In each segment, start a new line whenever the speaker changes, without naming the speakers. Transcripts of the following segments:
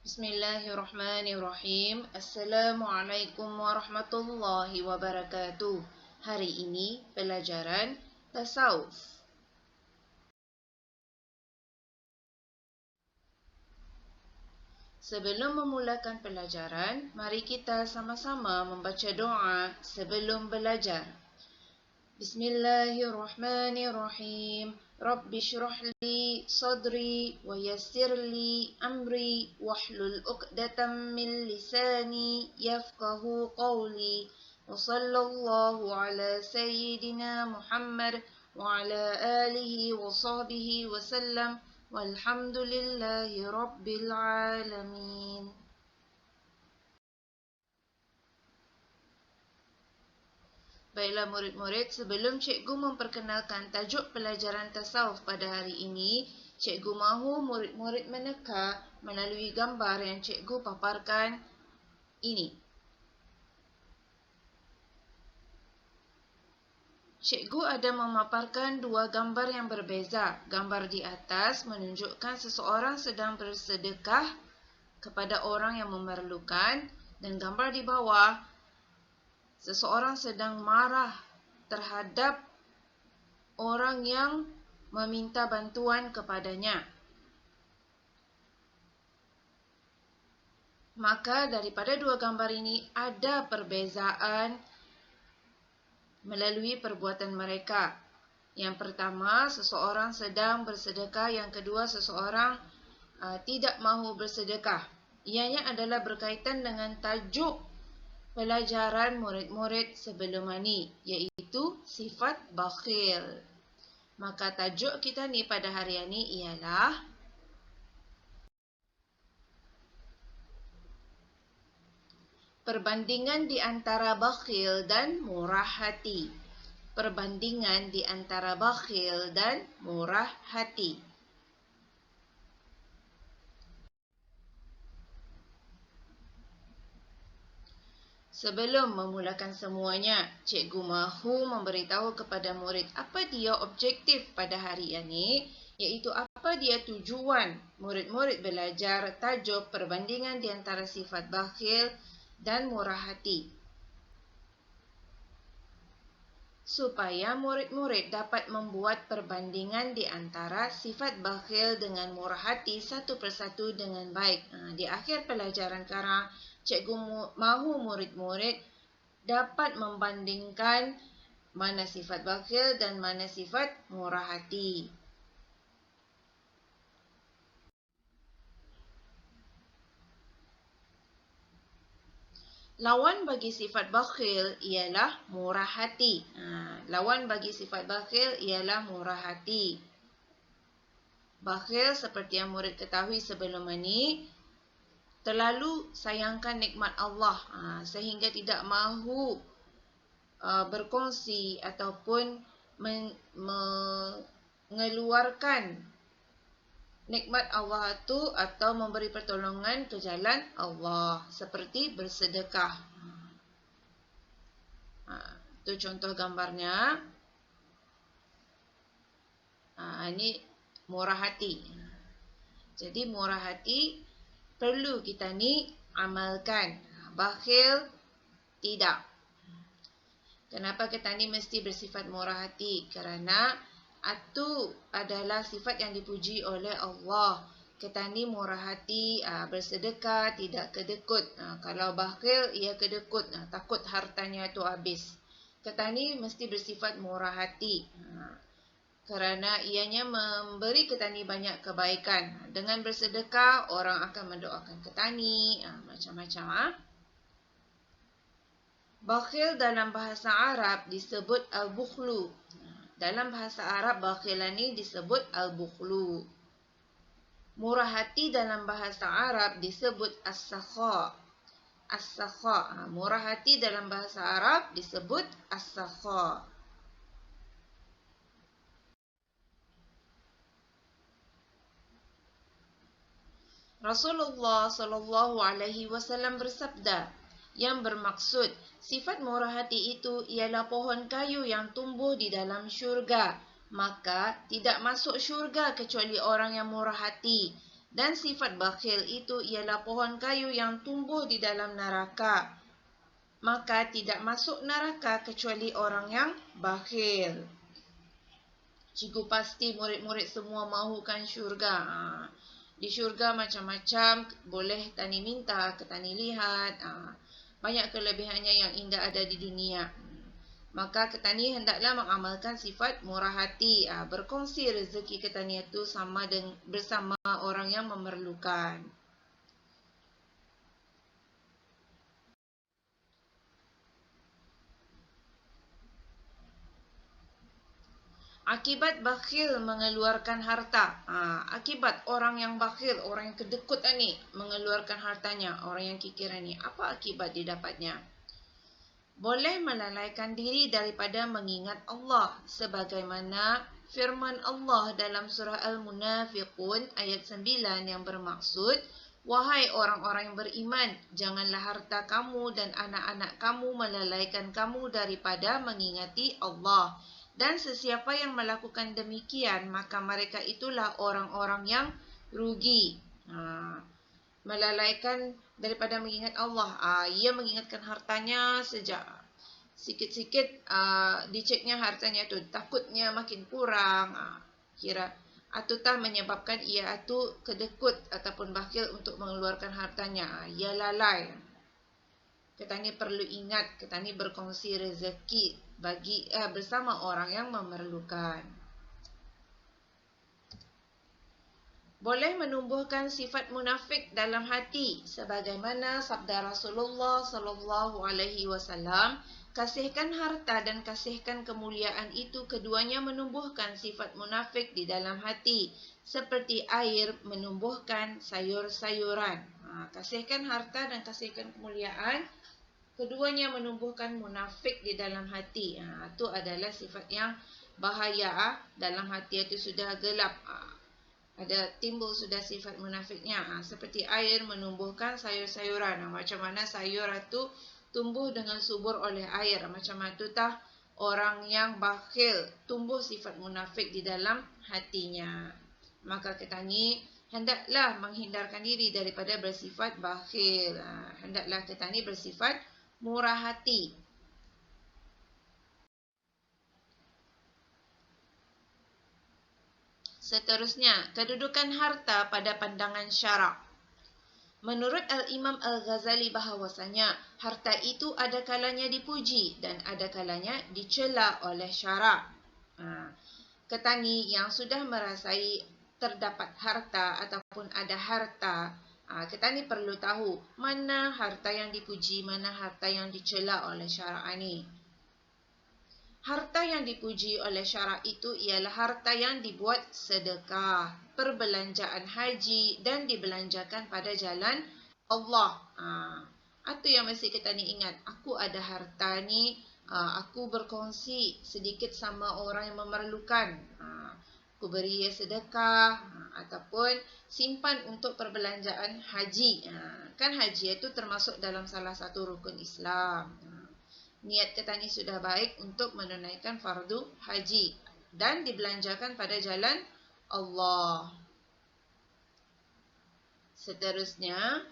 Bismillahirrahmanirrahim. Assalamualaikum warahmatullahi wabarakatuh. Hari ini pelajaran tasawuf. Sebelum memulakan pelajaran, mari kita sama-sama membaca doa sebelum belajar. Bismillahirrahmanirrahim. Rabbi shrah li sadri wa yassir li amri wahlul 'uqdatam min lisani yafqahu qawli. Wa sallallahu ala sayyidina Muhammad wa ala alihi wa sahbihi wa sallam. Walhamdulillahi rabbil alamin. Baiklah murid-murid, sebelum cikgu memperkenalkan tajuk pelajaran tasawuf pada hari ini, cikgu mahu murid-murid meneka melalui gambar yang cikgu paparkan ini. Cikgu ada memaparkan dua gambar yang berbeza. Gambar di atas menunjukkan seseorang sedang bersedekah kepada orang yang memerlukan, dan gambar di bawah seseorang sedang marah terhadap orang yang meminta bantuan kepadanya. Maka daripada dua gambar ini ada perbezaan melalui perbuatan mereka. Yang pertama, seseorang sedang bersedekah. Yang kedua, seseorang tidak mahu bersedekah. Ianya adalah berkaitan dengan tajuk pelajaran murid-murid sebelum ini, iaitu sifat bakhil. Maka tajuk kita ni pada hari ini ialah perbandingan di antara bakhil dan murah hati. Perbandingan di antara bakhil dan murah hati. Sebelum memulakan semuanya, cikgu mahu memberitahu kepada murid apa dia objektif pada hari ini, iaitu apa dia tujuan murid-murid belajar tajuk perbandingan di antara sifat bakhil dan murah hati. Supaya murid-murid dapat membuat perbandingan di antara sifat bakhil dengan murah hati satu persatu dengan baik. Di akhir pelajaran sekarang, cikgu mahu murid-murid dapat membandingkan mana sifat bakhil dan mana sifat murah hati. Lawan bagi sifat bakhil ialah murah hati. Lawan bagi sifat bakhil ialah murah hati. Bakhil seperti yang murid ketahui sebelum ini, terlalu sayangkan nikmat Allah sehingga tidak mahu berkongsi ataupun mengeluarkan nikmat Allah itu atau memberi pertolongan ke jalan Allah, seperti bersedekah. Itu contoh gambarnya. Ini murah hati. Jadi murah hati perlu kita ni amalkan. Bakhil tidak. Kenapa kita ni mesti bersifat murah hati? Kerana itu adalah sifat yang dipuji oleh Allah. Kita ni murah hati, bersedekah, tidak kedekut. Kalau bakhil, ia kedekut, takut hartanya itu habis. Kita ni mesti bersifat murah hati. Kerana ianya memberi kita ni banyak kebaikan. Dengan bersedekah, orang akan mendoakan kita ni, macam-macam. Bakhil dalam bahasa Arab disebut al-bukhlu. Dalam bahasa Arab, bakhilan ni disebut al-bukhlu. Murah hati dalam bahasa Arab disebut as-sakha. As-sakha. Murah hati dalam bahasa Arab disebut as-sakha. Rasulullah SAW bersabda, yang bermaksud sifat murah hati itu ialah pohon kayu yang tumbuh di dalam syurga. Maka tidak masuk syurga kecuali orang yang murah hati. Dan sifat bakhil itu ialah pohon kayu yang tumbuh di dalam neraka. Maka tidak masuk neraka kecuali orang yang bakhil. Cikgu pasti murid-murid semua mahukan syurga. Di syurga macam-macam, boleh Tani minta ke Tani lihat. Banyak kelebihannya yang indah ada di dunia. Maka Ketani hendaklah mengamalkan sifat murah hati. Berkongsi rezeki Ketani itu bersama orang yang memerlukan. Akibat bakhil mengeluarkan harta. Akibat orang yang bakhil, orang yang kedekut ni mengeluarkan hartanya, orang yang kikir ni, apa akibat didapatnya? Boleh melalaikan diri daripada mengingat Allah, sebagaimana firman Allah dalam surah Al-Munafiqun ayat 9 yang bermaksud, wahai orang-orang yang beriman, janganlah harta kamu dan anak-anak kamu melalaikan kamu daripada mengingati Allah. Dan sesiapa yang melakukan demikian, maka mereka itulah orang-orang yang rugi. Melalaikan daripada mengingat Allah. Ia mengingatkan hartanya sejak sikit-sikit diceknya hartanya tu, takutnya makin kurang. Atutah menyebabkan ia tu kedekut ataupun bakhil untuk mengeluarkan hartanya. Ia lalai. Ketani perlu ingat, Ketani berkongsi rezeki bersama orang yang memerlukan. Boleh menumbuhkan sifat munafik dalam hati, sebagaimana sabda Rasulullah SAW, kasihkan harta dan kasihkan kemuliaan itu keduanya menumbuhkan sifat munafik di dalam hati, seperti air menumbuhkan sayur-sayuran. Kasihkan harta dan kasihkan kemuliaan, keduanya menumbuhkan munafik di dalam hati. Itu adalah sifat yang bahaya. Dalam hati itu sudah gelap. Ada timbul sudah sifat munafiknya. Seperti air menumbuhkan sayur-sayuran. Macam mana sayur itu tumbuh dengan subur oleh air. Macam itu tah orang yang bakhil tumbuh sifat munafik di dalam hatinya. Maka kita ni hendaklah menghindarkan diri daripada bersifat bakhil. Hendaklah kita ni bersifat murah hati. Seterusnya, kedudukan harta pada pandangan syarak. Menurut Al-Imam Al-Ghazali bahawasanya, harta itu ada kalanya dipuji dan ada kalanya dicela oleh syarak. Ketani yang sudah merasai terdapat harta ataupun ada harta, Ketani perlu tahu mana harta yang dipuji, mana harta yang dicela oleh syarak ini. Harta yang dipuji oleh syarak itu ialah harta yang dibuat sedekah, perbelanjaan haji dan dibelanjakan pada jalan Allah. Itu yang mesti kita ni ingat. Aku ada harta ni, aku berkongsi sedikit sama orang yang memerlukan. Aku beri sedekah ataupun simpan untuk perbelanjaan haji. Kan haji itu termasuk dalam salah satu rukun Islam. Niat kita ni sudah baik untuk menunaikan fardu haji dan dibelanjakan pada jalan Allah. Seterusnya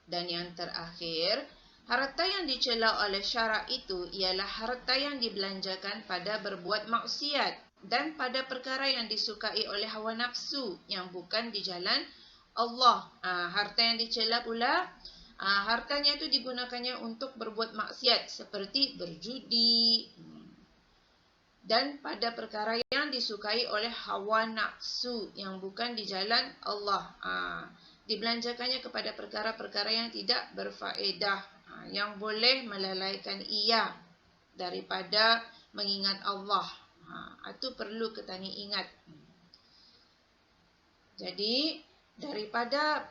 dan yang terakhir, harta yang dicela oleh syarak itu ialah harta yang dibelanjakan pada berbuat maksiat dan pada perkara yang disukai oleh hawa nafsu yang bukan di jalan Allah. Harta yang dicela pula, hartanya itu digunakannya untuk berbuat maksiat seperti berjudi dan pada perkara yang disukai oleh hawa nafsu yang bukan di jalan Allah. Dibelanjakannya kepada perkara-perkara yang tidak berfaedah, yang boleh melalaikan ia daripada mengingat Allah. Itu perlu kita ni ingat. Jadi daripada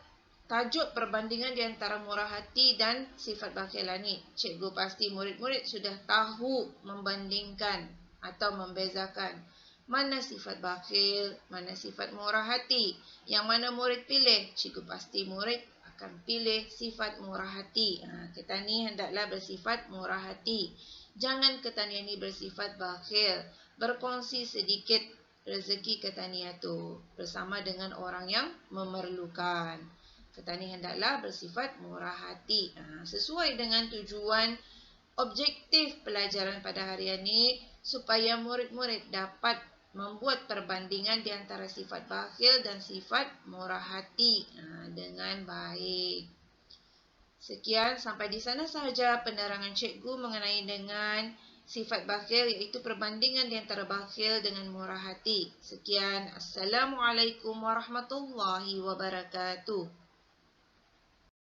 tajuk perbandingan di antara murah hati dan sifat bakhilah ni, cikgu pasti murid-murid sudah tahu membandingkan atau membezakan mana sifat bakhil, mana sifat murah hati. Yang mana murid pilih? Cikgu pasti murid akan pilih sifat murah hati. Kita ni hendaklah bersifat murah hati. Jangan kita ni bersifat bakhil. Berkongsi sedikit rezeki Ketani itu bersama dengan orang yang memerlukan. Ketani hendaklah bersifat murah hati. Sesuai dengan tujuan objektif pelajaran pada hari ini supaya murid-murid dapat membuat perbandingan di antara sifat bakhil dan sifat murah hati dengan baik. Sekian, sampai di sana sahaja penerangan cikgu mengenai dengan sifat bakhil, iaitu perbandingan di antara bakhil dengan murah hati. Sekian, Assalamualaikum warahmatullahi wabarakatuh.